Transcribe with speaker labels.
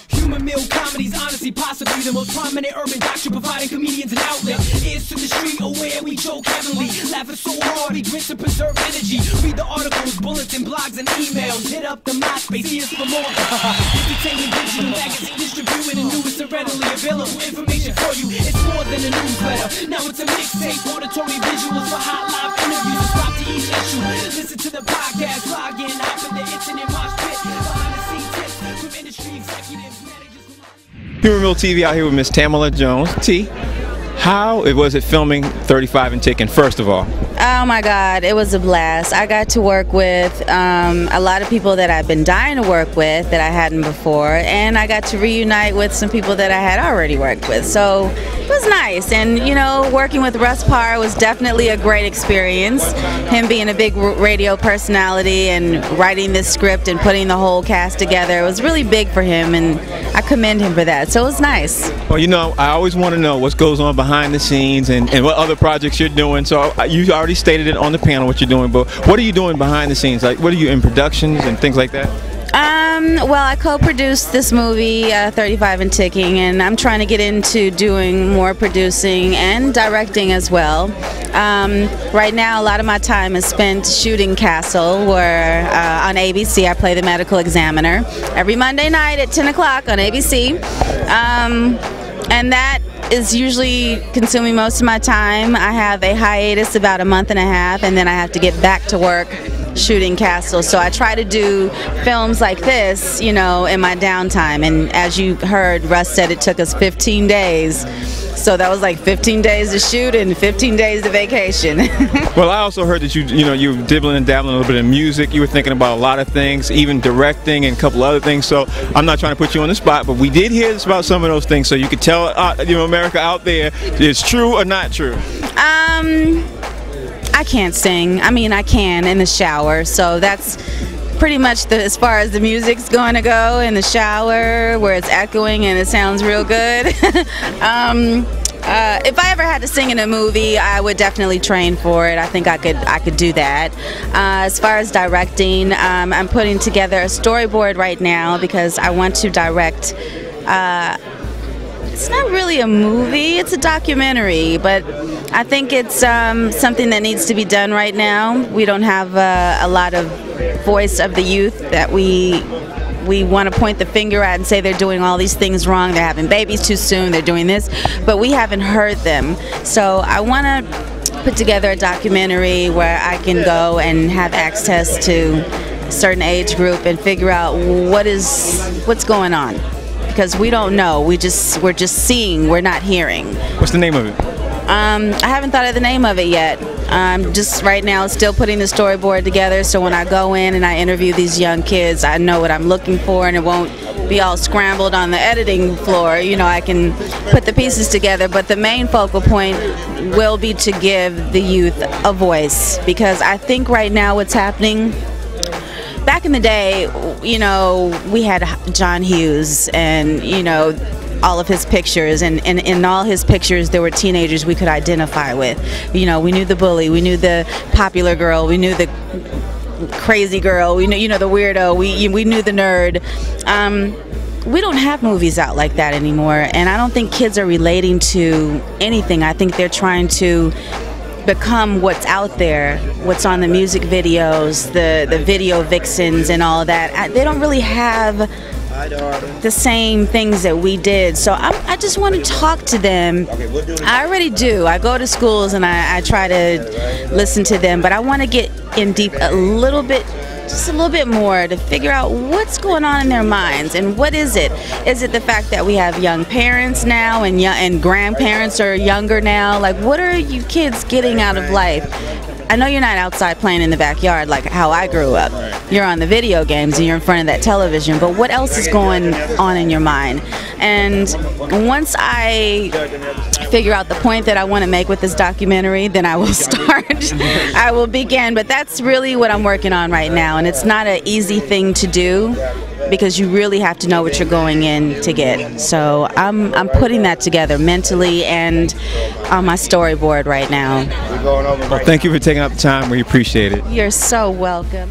Speaker 1: Humor mill comedies, honestly, possibly the most prominent urban doctrine, providing comedians an outlet. Ears to the street, aware we joke heavily, laughing so hard we grit to preserve energy. Read the articles, bulletin, blogs, and emails. Hit up the MySpace, here's for more. Entertainment, digital magazine, distributing the newest and readily available information for you. It's more than a newsletter. Now it's a mixtape, auditory visuals for hot live interviews. Subscribe to each issue. Listen to the podcast, log in, hop in the internet, mosh pit. Behind the scenes tips from industry executives, managers.
Speaker 2: Humor Mill TV out here with Miss Tamala Jones. T, how was it filming 35 and Ticking, first of all?
Speaker 3: Oh my God, it was a blast. I got to work with a lot of people that I've been dying to work with that I hadn't before, and I got to reunite with some people that I had already worked with. So it was nice, and you know, working with Russ Parr was definitely a great experience. Him being a big radio personality and writing this script and putting the whole cast together, it was really big for him, and I commend him for that. So it was nice.
Speaker 2: Well, you know, I always want to know what goes on behind the scenes and what other projects you're doing. So you already stated it on the panel what you're doing, but what are you doing behind the scenes? Like, what are you in productions and things like that?
Speaker 3: Well, I co-produced this movie, 35 and Ticking, and I'm trying to get into doing more producing and directing as well. Right now, a lot of my time is spent shooting Castle, where on ABC I play the medical examiner every Monday night at 10 o'clock on ABC. And that is usually consuming most of my time. I have a hiatus about a month and a half, and then I have to get back to work shooting Castle. So I try to do films like this, you know, in my downtime. And as you heard, Russ said it took us 15 days. So that was like 15 days to shoot and 15 days to vacation.
Speaker 2: Well, I also heard that you were dibbling and dabbling a little bit in music. You were thinking about a lot of things, even directing and a couple other things. So I'm not trying to put you on the spot, but we did hear about some of those things. So you could tell, you know, America out there, it's true or not true.
Speaker 3: I can't sing. I mean, I can in the shower. So that's pretty much as far as the music's going to go, in the shower where it's echoing and it sounds real good. If I ever had to sing in a movie, I would definitely train for it. I think I could do that. As far as directing, I'm putting together a storyboard right now because I want to direct. It's not really a movie, it's a documentary, but I think it's something that needs to be done right now. We don't have a lot of voice of the youth that we want to point the finger at and say they're doing all these things wrong, they're having babies too soon, they're doing this, but we haven't heard them. So I want to put together a documentary where I can go and have access to a certain age group and figure out what's going on. Because we don't know, we're just seeing, we're not hearing.
Speaker 2: What's the name of it?
Speaker 3: I haven't thought of the name of it yet. I'm just right now still putting the storyboard together, so when I go in and I interview these young kids, I know what I'm looking for and it won't be all scrambled on the editing floor. You know, I can put the pieces together, but the main focal point will be to give the youth a voice, because I think right now what's happening, back in the day, you know, we had John Hughes and, you know, all of his pictures, and in all his pictures there were teenagers we could identify with. You know, we knew the bully, we knew the popular girl, we knew the crazy girl, we knew, you know, the weirdo, we knew the nerd. We don't have movies out like that anymore, and I don't think kids are relating to anything. I think they're trying to become what's out there, what's on the music videos, the video vixens and all that. They don't really have the same things that we did. So I just want to talk to them. I already do. I go to schools and I try to listen to them, but I want to get in deep a little bit, just a little bit more, to figure out what's going on in their minds and what is it? Is it the fact that we have young parents now and grandparents are younger now? Like, what are you kids getting out of life? I know you're not outside playing in the backyard like how I grew up. You're on the video games and you're in front of that television, but what else is going on in your mind? And once I figure out the point that I want to make with this documentary, then I will start. I will begin, but that's really what I'm working on right now, and it's not an easy thing to do because you really have to know what you're going in to get. So I'm putting that together mentally and on my storyboard right now.
Speaker 2: Well, thank you for taking up the time. We appreciate it.
Speaker 3: You're so welcome.